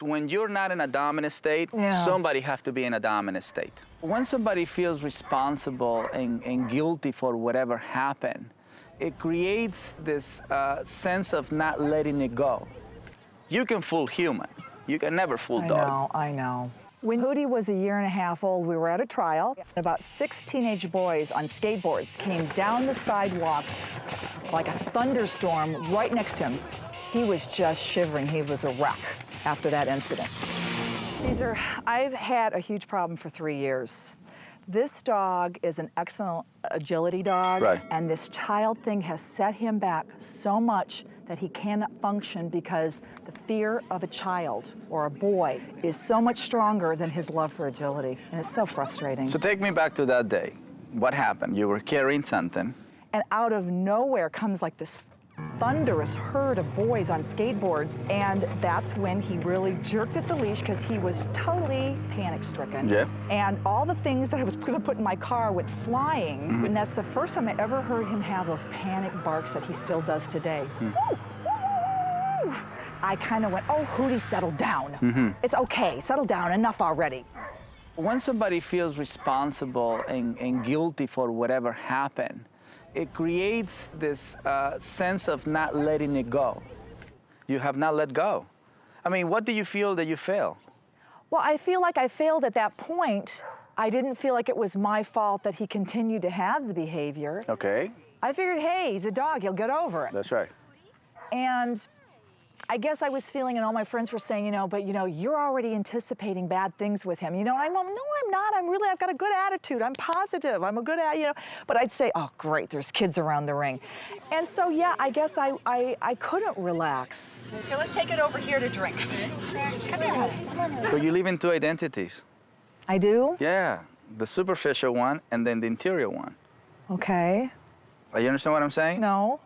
When you're not in a dominant state, somebody has to be in a dominant state. When somebody feels responsible and guilty for whatever happened, it creates this sense of not letting it go. You can fool human. You can never fool dog. I know. When Hootie was 1.5 years old, we were at a trial. About 6 teenage boys on skateboards came down the sidewalk like a thunderstorm right next to him. He was just shivering. He was a wreck after that incident. Cesar, I've had a huge problem for 3 years. This dog is an excellent agility dog, and this child thing has set him back so much that he cannot function because the fear of a child or a boy is so much stronger than his love for agility, and it's so frustrating. So take me back to that day. What happened? You were carrying something. And out of nowhere comes like this thunderous herd of boys on skateboards, and that's when he really jerked at the leash because he was totally panic-stricken. Yeah. And all the things that I was gonna put in my car went flying, and that's the first time I ever heard him have those panic barks that he still does today. Woo, woo, woo, woo. I kind of went, oh, Hootie, settle down. It's okay, settle down, enough already. When somebody feels responsible and guilty for whatever happened, it creates this sense of not letting it go. You have not let go. I mean, what do you feel that you fail? Well, I feel like I failed at that point. I didn't feel like it was my fault that he continued to have the behavior. Okay. I figured, hey, he's a dog, he'll get over it. That's right. And I guess I was feeling, and all my friends were saying, but you're already anticipating bad things with him. And I'm, no, I'm not. I've got a good attitude. I'm positive. I'm a good But I'd say, oh, great, there's kids around the ring. And so, yeah, I guess I couldn't relax. Okay, let's take it over here to drink. Come here, honey. Come on. So you live in 2 identities. I do? Yeah, the superficial one and then the interior one. Okay. You understand what I'm saying? No.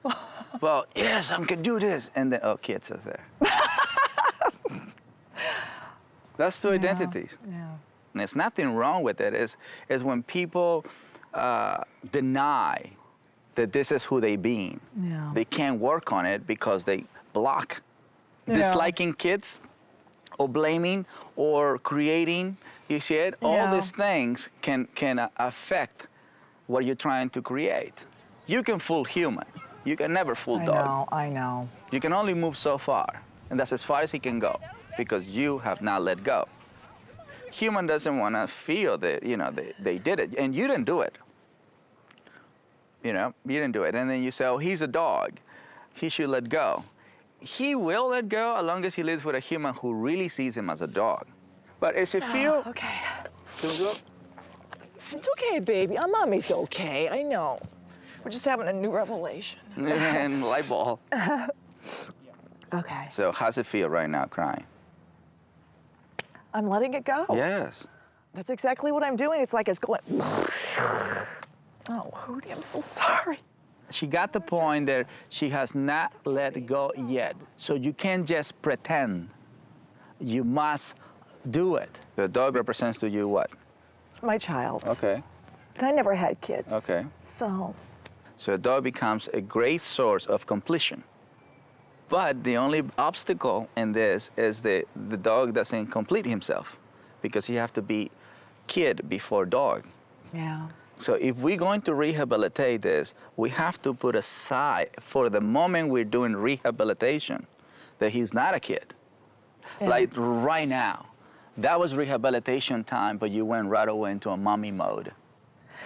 Well, yes, I can do this. And then, oh, kids are there. That's 2 identities. Yeah. And there's nothing wrong with it. It's when people deny that this is who they being. Yeah. They can't work on it because they block. Disliking kids or blaming or creating, you see it? All these things can affect what you're trying to create. You can fool human. You can never fool dog. I know. You can only move so far, and that's as far as he can go, because you have not let go. Human doesn't want to feel that, they did it, and you didn't do it. You didn't do it. And then you say, oh, he's a dog. He should let go. He will let go as long as he lives with a human who really sees him as a dog. But as it feel... Okay. It's okay, baby. Our mommy's okay. I know. We're just having a new revelation. And light bulb. Okay. So how's it feel right now, crying? I'm letting it go. Yes. That's exactly what I'm doing. It's like it's going... Oh, Hootie, I'm so sorry. She got the point that she has not let go yet. So you can't just pretend. You must do it. The dog represents to you what? My child. Okay. I never had kids. Okay. So a dog becomes a great source of completion. But the only obstacle in this is the dog doesn't complete himself because he has to be kid before dog. Yeah. So if we're going to rehabilitate this, we have to put aside for the moment we're doing rehabilitation that he's not a kid. Yeah. Like right now, that was rehabilitation time, but you went right away into a mommy mode.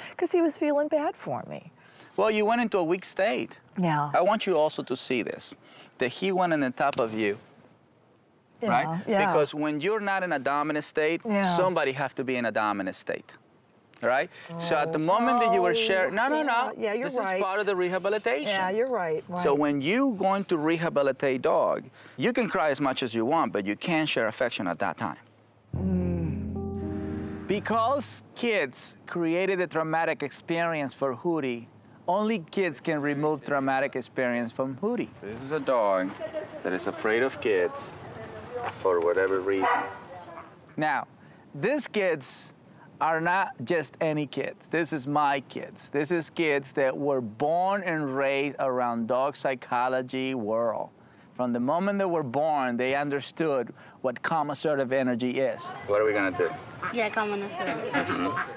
Because he was feeling bad for me. Well, you went into a weak state. Yeah. I want you also to see this, that he went on the top of you, right? Yeah. Because when you're not in a dominant state, somebody has to be in a dominant state, right? So at the moment that you were sharing, no. Yeah, you're this right. is part of the rehabilitation. Yeah, you're right. So when you going to rehabilitate dog, you can cry as much as you want, but you can't share affection at that time. Because kids created a traumatic experience for Hootie, only kids can remove traumatic experience from Hootie. This is a dog that is afraid of kids for whatever reason. Now, these kids are not just any kids. This is my kids. This is kids that were born and raised around dog psychology world. From the moment they were born, they understood what calm assertive energy is. What are we gonna do? Yeah, calm and assertive.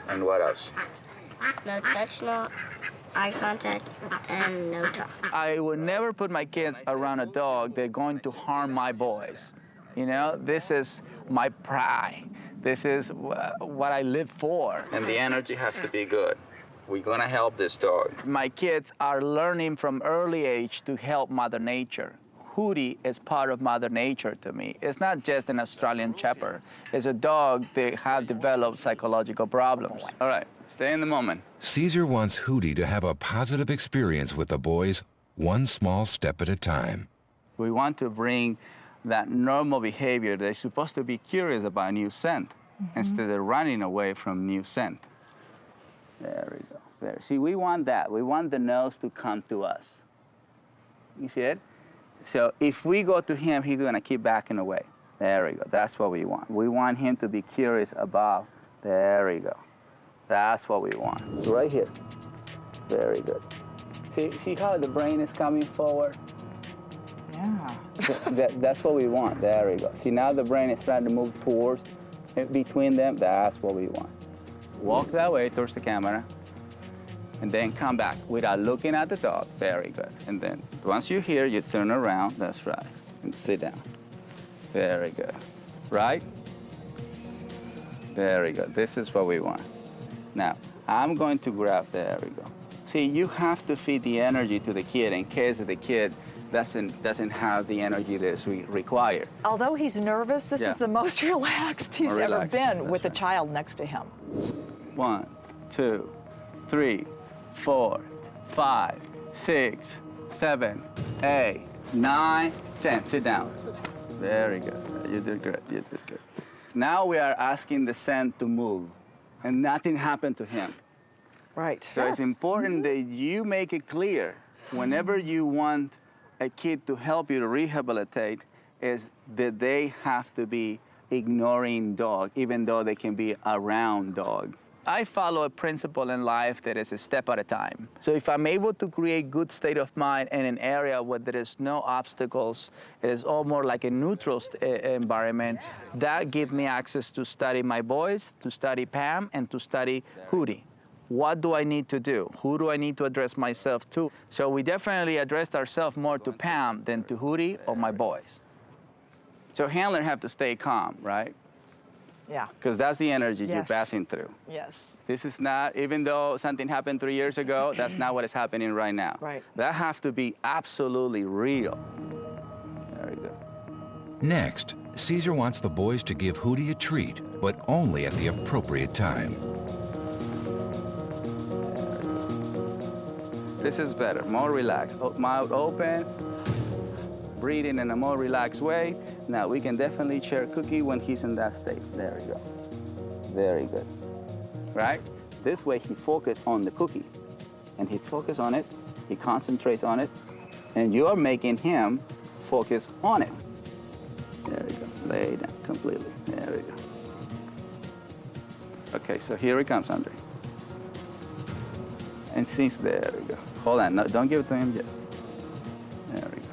And what else? No touch, no eye contact, and no talk. I would never put my kids around a dog that's going to harm my boys. You know, this is my pride. This is what I live for. And the energy has to be good. We're gonna help this dog. My kids are learning from early age to help Mother Nature. Hootie is part of Mother Nature to me. It's not just an Australian Shepherd. It's a dog that have developed psychological problems. All right, stay in the moment. Cesar wants Hootie to have a positive experience with the boys, one small step at a time. We want to bring that normal behavior. They're supposed to be curious about a new scent instead of running away from new scent. There we go. There. See, we want that. We want the nose to come to us. You see it? So if we go to him, he's gonna keep backing away. There we go. That's what we want. We want him to be curious about. There we go. That's what we want. Right here. Very good. See how the brain is coming forward? Yeah. That's what we want. There we go. See, now the brain is starting to move towards, between them. That's what we want. Walk that way towards the camera, and then come back without looking at the dog. Very good. And then once you're here, you turn around. That's right. And sit down. Very good. Right? Very good. This is what we want. Now, I'm going to grab, there we go. See, you have to feed the energy to the kid in case the kid doesn't have the energy that's required. Although he's nervous, this is the most relaxed he's ever been That's with a right. child next to him. 1, 2, 3, 4, 5, 6, 7, 8, 9, 10. Sit down. Very good. You did good. You did good. Now we are asking the scent to move, and nothing happened to him. Right. So it's important that you make it clear whenever you want a kid to help you to rehabilitate is that they have to be ignoring dog, even though they can be around dog. I follow a principle in life that is a step at a time. So if I'm able to create good state of mind in an area where there is no obstacles, it is all more like a neutral environment, that gives me access to study my boys, to study Pam, and to study Hootie. What do I need to do? Who do I need to address myself to? So we definitely addressed ourselves more to Pam than to Hootie or my boys. So handler have to stay calm, right? Yeah. Because that's the energy you're Yes. passing through. Yes. This is not, even though something happened 3 years ago, that's not what is happening right now. Right. That has to be absolutely real. Very good. Next, Cesar wants the boys to give Hootie a treat, but only at the appropriate time. This is better, more relaxed. Mouth open, breathing in a more relaxed way. Now we can definitely share cookie when he's in that state. There we go. Very good. Right? This way he focuses on the cookie. And he focuses on it, he concentrates on it, and you're making him focus on it. There we go. Lay down completely. There we go. Okay, so here he comes, Andre. And since there we go. Hold on, no, don't give it to him yet. There we go.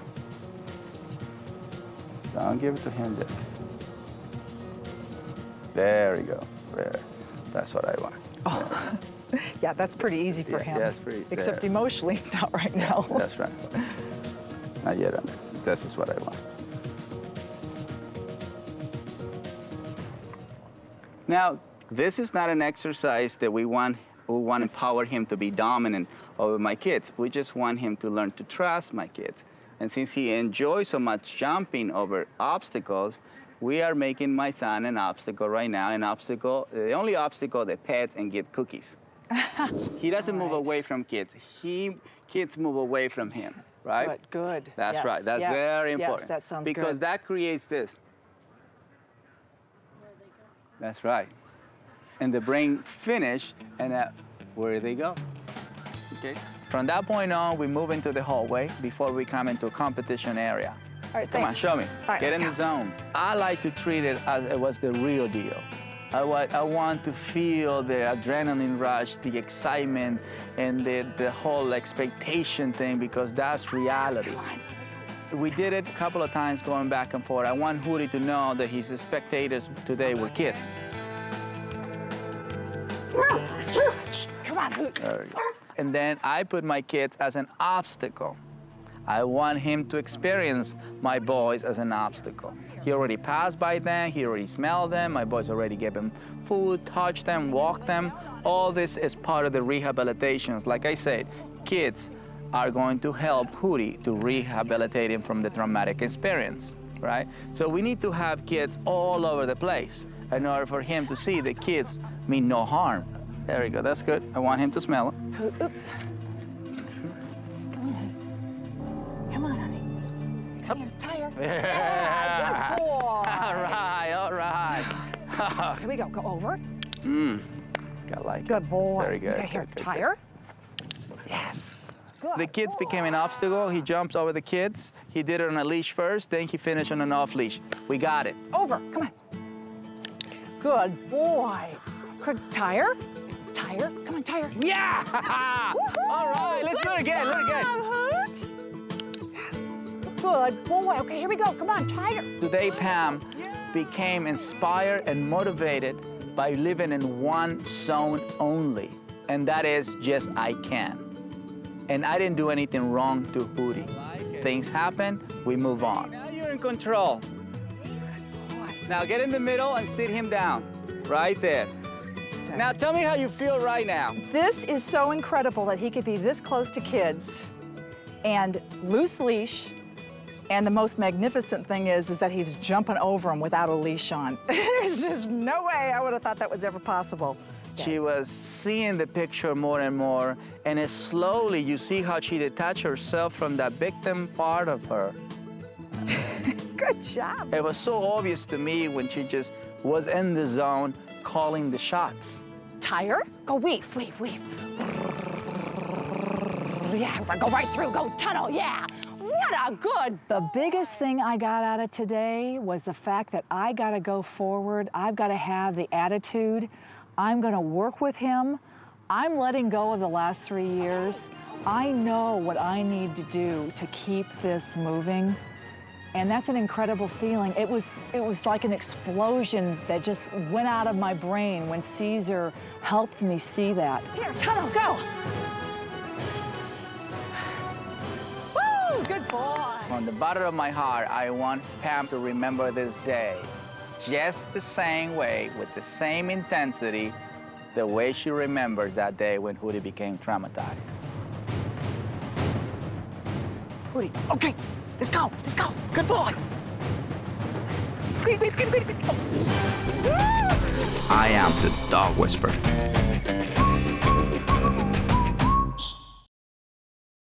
Don't give it to him yet. There we go. There. That's what I want. Oh. Yeah, that's pretty easy for him. Yeah, that's pretty. Except there. emotionally, it's not right now. That's right. Not yet, Andre. This is what I want. Now, this is not an exercise that we want to empower him to be dominant over my kids. We just want him to learn to trust my kids. And since he enjoys so much jumping over obstacles, we are making my son an obstacle right now, the only obstacle that pets and get cookies. He doesn't move away from kids. Kids move away from him, right? Good. That's Yes, right. That's yes, very important. Yes, that sounds because good. that creates this. That's right. And the brain finish, and where they go? Okay. From that point on, we move into the hallway before we come into a competition area. All right, Come on, thanks. show me. All right, Get in the let's go. zone. I like to treat it as it was the real deal. I want to feel the adrenaline rush, the excitement, and the whole expectation thing, because that's reality. We did it a couple of times going back and forth. I want Hootie to know that his spectators today were kids. Come on, Hoot. There we go. And then I put my kids as an obstacle. I want him to experience my boys as an obstacle. He already passed by them, he already smelled them, my boys already gave him food, touched them, walked them. All this is part of the rehabilitations. Like I said, kids are going to help Hootie to rehabilitate him from the traumatic experience, right? So we need to have kids all over the place in order for him to see that kids mean no harm. There we go, that's good. I want him to smell it. Hoot, oop. Come on, honey. Come here, tire. Yeah, good boy. All right. Here we go, go over. Got like it. Good boy. Very good. Okay, here, good, good, tire. good. Yes. Good The kids boy. became an obstacle. He jumps over the kids. He did it on a leash first, then he finished on an off leash. We got it. Over, come on. Good boy. Good, tire. Tire, come on, tire. Yeah! All right, let's do it again, do it again. Hoot. Yes. Good boy. Okay, here we go. Come on, tire. Today, Pam became inspired and motivated by living in one zone only, and that is just I can. And I didn't do anything wrong to Hootie. Things happen, we move on. Now you're in control. Now get in the middle and sit him down, right there. Now tell me how you feel right now. This is so incredible that he could be this close to kids and loose leash. And the most magnificent thing is that he's jumping over them without a leash on. There's just no way I would have thought that was ever possible. She was seeing the picture more and more, and as slowly you see how she detached herself from that victim part of her. Good job. It was so obvious to me when she just was in the zone calling the shots. Tire, go weave. Yeah, go right through, go tunnel, yeah. What a good... The biggest thing I got out of today was the fact that I gotta go forward. I've gotta have the attitude. I'm gonna work with him. I'm letting go of the last 3 years. I know what I need to do to keep this moving. And that's an incredible feeling. It was like an explosion that just went out of my brain when Cesar helped me see that. Here, tunnel, go. Woo, good boy. From the bottom of my heart, I want Pam to remember this day just the same way, with the same intensity, the way she remembers that day when Hootie became traumatized. Hootie, okay, let's go, good boy. I am the dog whisperer.